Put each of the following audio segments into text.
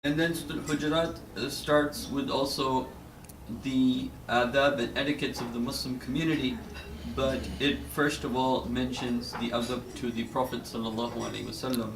And then Surah Hujurat starts with also the adab and etiquettes of the Muslim community, but it first of all mentions the adab to the Prophet sallallahu alaihi wasallam.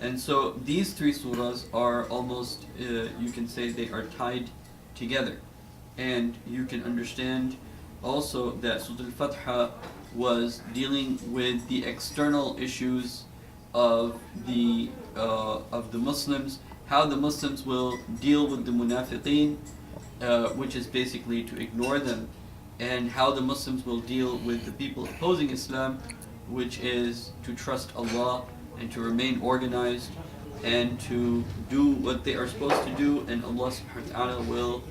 And so these three surahs are almost, you can say they are tied together. And you can understand also that Surah Al-Fatha was dealing with the external issues of the Muslims, how the Muslims will deal with the munafiqeen, which is basically to ignore them, and how the Muslims will deal with the people opposing Islam, which is to trust Allah and to remain organized and to do what they are supposed to do, and Allah subhanahu wa ta'ala will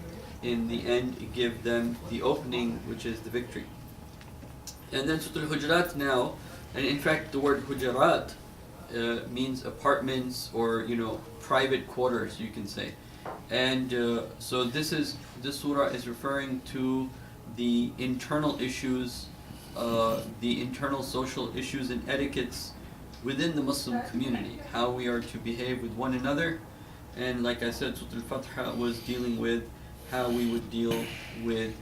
in the end give them the opening, which is the victory. And then Surah Al-Hujurat now, and in fact the word Hujurat means apartments or private quarters, you can say. And so this surah is referring to the internal issues, the internal social issues and etiquettes within the Muslim community, how we are to behave with one another. And like I said, Surah Al-Fatha was dealing with how we would deal with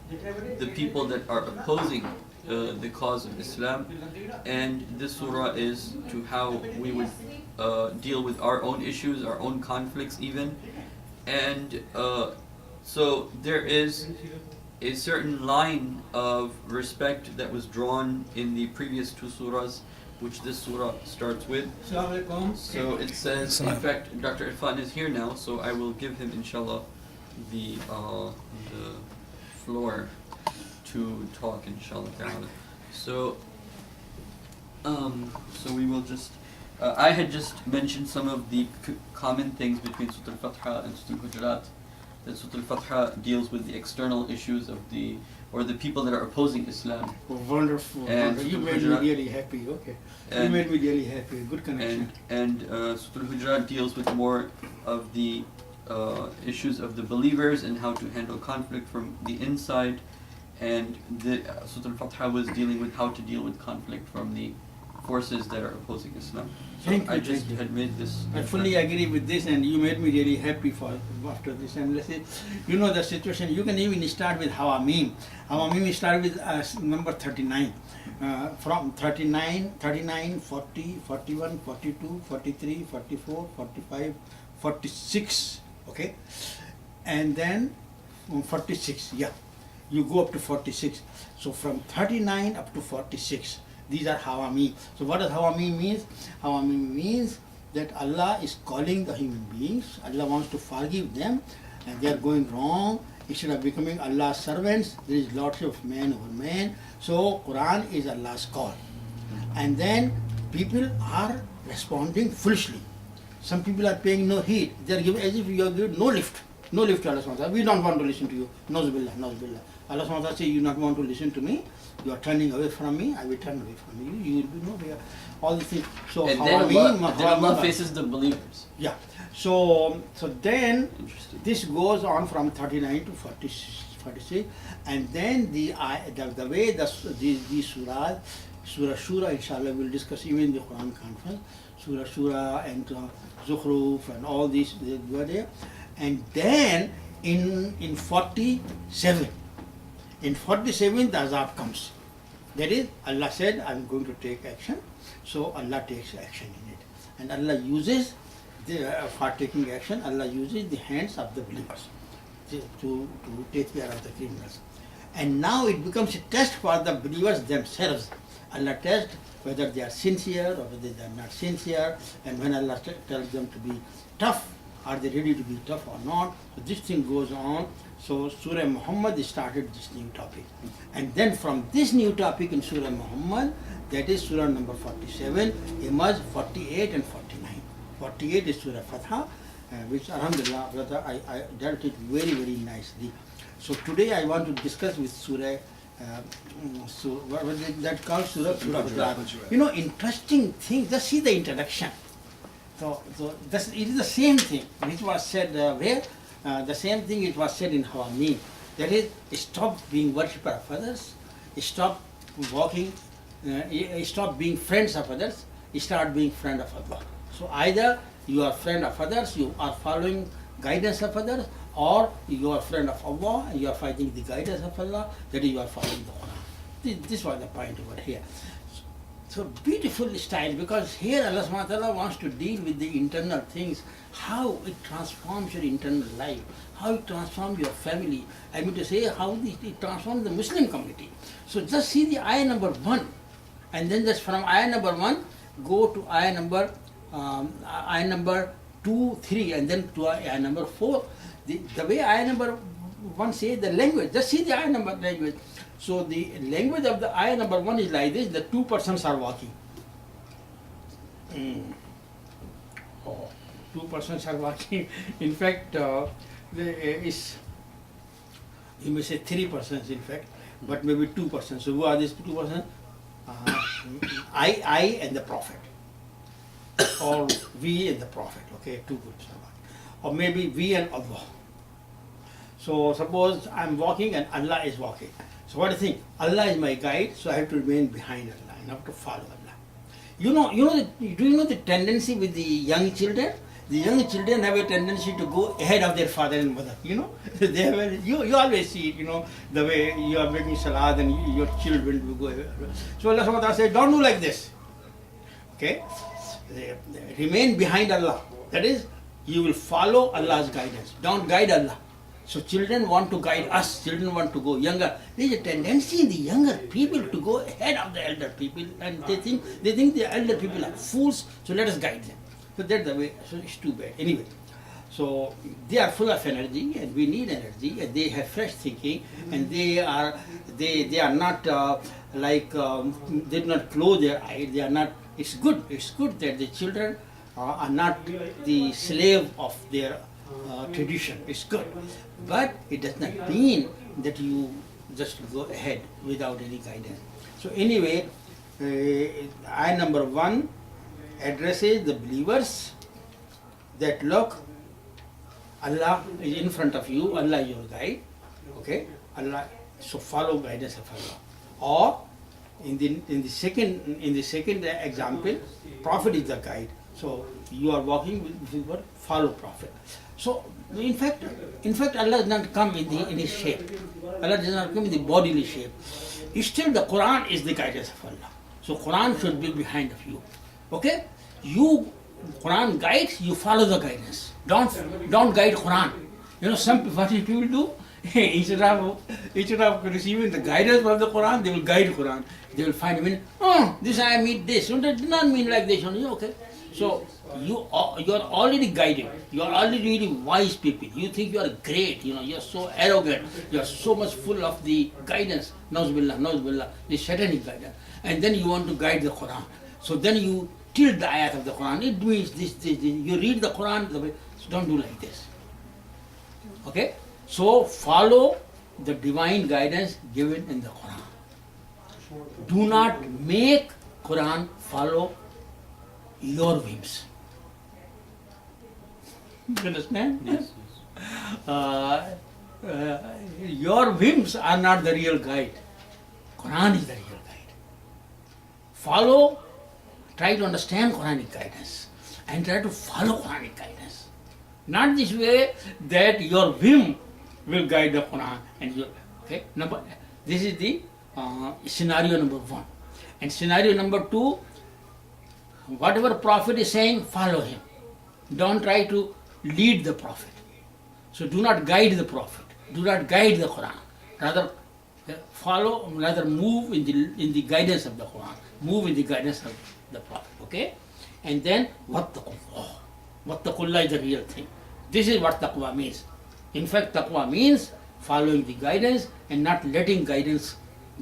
the people that are opposing the cause of Islam, and this surah is to how we would deal with our own issues, our own conflicts even. And so there is a certain line of respect that was drawn in the previous two surahs, which this surah starts with. So it says, in fact, Dr. Irfan is here now, so I will give him inshallah the floor to talk inshallah ta'ala. So we will just I had just mentioned some of the common things between Surah Al-Fatha and Surah Al-Hujurat. That Surah Al-Fatha deals with the external issues of the people that are opposing Islam. Wonderful. And you made me really happy. Okay. You made me really happy. Good connection. And Surah Al-Hujurat deals with more of the issues of the believers and how to handle conflict from the inside. And Surah Al-Fatha was dealing with how to deal with conflict from the forces that are opposing Islam. So I just had made this. I fully agree with this, and you made me really happy after this. And let's say, the situation, you can even start with Hawamim. Hawamim start with number 39. From 39, 40, 41, 42, 43, 44, 45, 46. Okay? And then 46, yeah. You go up to 46. So from 39 up to 46, these are Hawami. So what does Hawami means? Hawami means that Allah is calling the human beings. Allah wants to forgive them, and they are going wrong. Instead of becoming Allah's servants, there is lots of man over man. So Qur'an is Allah's call. And then people are responding foolishly. Some people are paying no heed. They are giving as if you are giving no lift. No lift to Allah subhanahu wa ta'ala. We don't want to listen to you. Nauzubillah, nauzubillah. Allah subhanahu wa ta'ala says, you not want to listen to me, you are turning away from me, I will turn away from you, you will be nowhere. All these things. So and then Allah faces the believers. Yeah. So then this goes on from 39 to 46, and then the way these surahs, Surah Shura, inshallah, we'll discuss even in the Quran conference, Surah Shura and Zukhruf and all these, they were there. And then in 47, the azab comes. That is, Allah said, I'm going to take action. So Allah takes action in it. And Allah uses, for taking action, Allah uses the hands of the believers to take care of the criminals. And now it becomes a test for the believers themselves. Allah tests whether they are sincere or whether they are not sincere. And when Allah tells them to be tough, are they ready to be tough or not? So this thing goes on. So Surah Muhammad started this new topic. And then from this new topic in Surah Muhammad, that is Surah number 47, emerged 48 and 49. 48 is Surah Fatha, which Alhamdulillah, brother, I dealt it very, very nicely. So today I want to discuss with Surah, what was it that called? Surah Hujurat. Interesting thing, just see the introduction. So it is the same thing which was said where? The same thing it was said in Hawamim. That is, stop being worshipper of others, stop walking, stop being friends of others, start being friend of Allah. So either you are friend of others, you are following guidance of others, or you are a friend of Allah and you are fighting the guidance of Allah, that is you are following the Quran. This was the point over here. So beautiful style, because here Allah subhanahu wa ta'ala wants to deal with the internal things, how it transforms your internal life, how it transforms your family. I mean to say how it transforms the Muslim community. So just see the ayah number 1, and then just from ayah number 1 go to ayah number 2, 3, and then to ayah number 4. The way ayah number 1 says the language, just see the ayah number language. So the language of the ayah number 1 is like this: the 2 persons are walking. 2 persons are walking. In fact, you may say 3 persons in fact, but maybe 2 persons. So who are these 2 persons? I and the Prophet, or we and the Prophet. Okay, 2 groups are walking, or maybe we and Allah. So suppose I'm walking and Allah is walking. So what do you think? Allah is my guide, so I have to remain behind Allah and have to follow Allah. Do you know the tendency with the young children? The young children have a tendency to go ahead of their father and mother. They have you always see it. The way you are making salad and your children will go ahead. So Allah subhanahu wa ta'ala said, don't do like this. Okay, remain behind Allah. That is, you will follow Allah's guidance. Don't guide Allah. So children want to guide us, children want to go younger. There is a tendency in the younger people to go ahead of the elder people, and they think the elder people are fools, so let us guide them. So that's the way, so it's too bad. Anyway, so they are full of energy and we need energy, and they have fresh thinking, and they are not they do not close their eyes, they are not, it's good that the children are not the slave of their tradition. It's good, but it does not mean that you just go ahead without any guidance. So anyway, ayah number 1 addresses the believers that look, Allah is in front of you, Allah is your guide. Okay, Allah. So follow guidance of Allah. Or in the second example, Prophet is the guide. So you are walking with what? Follow Prophet. So in fact Allah does not come in his shape. Allah does not come in the bodily shape. Still the Qur'an is the guidance of Allah. So Qur'an should be behind of you. Okay? Qur'an guides, you follow the guidance. Don't guide Qur'an. What people do? Instead of receiving the guidance from the Qur'an, they will guide Qur'an. They will find a meaning. This I mean this. That did not mean like this. Okay. So you are already guided. You are already really wise people. You think you are great. You are so arrogant. You are so much full of the guidance. Nauzubillah, the satanic guidance. And then you want to guide the Quran. So then you tilt the ayat of the Quran. It means this. You read the Quran the way. So don't do like this. Okay. So follow the divine guidance given in the Quran. Do not make Quran follow your whims. You understand? Yes. Your whims are not the real guide. Quran is the real guide. Follow, try to understand Quranic guidance and try to follow Quranic guidance. Not this way that your whim will guide the Quran. Okay? This is the scenario number 1. And scenario number 2, whatever Prophet is saying, follow him. Don't try to lead the Prophet. So do not guide the Prophet. Do not guide the Quran. Rather move in the guidance of the Quran. Move in the guidance of the Prophet. Okay? And then, wattaqullah. Wattaqullah is the real thing. This is what taqwa means. In fact, taqwa means following the guidance and not letting guidance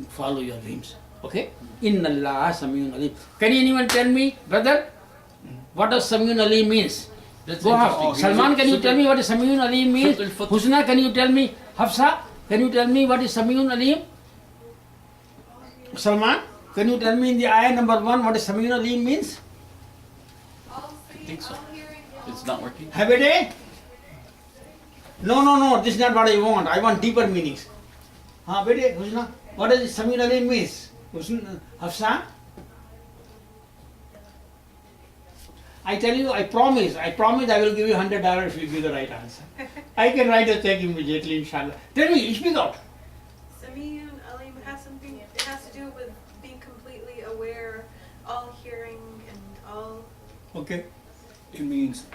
follow your whims. Okay? Inna Allah Samiyun Alim. Can anyone tell me, brother, what does Samiyun Alim means? Salman, can you tell me what is Samiyun Alim means? Husna, can you tell me? Hafsa, can you tell me what is Samiyun Alim? Salman, can you tell me in the ayah number 1 what is Samiyun Alim means? I think so. It's not working. Have a day? No, this is not what I want. I want deeper meanings. Bede, Husna, what does Samiyun Alim means? Hafsa? I tell you, I promise I will give you $100 if you give the right answer. I can write a check immediately, inshallah. Tell me, speak out. Sami'un Alim has something, it has to do with being completely aware, all hearing and all. Okay. It means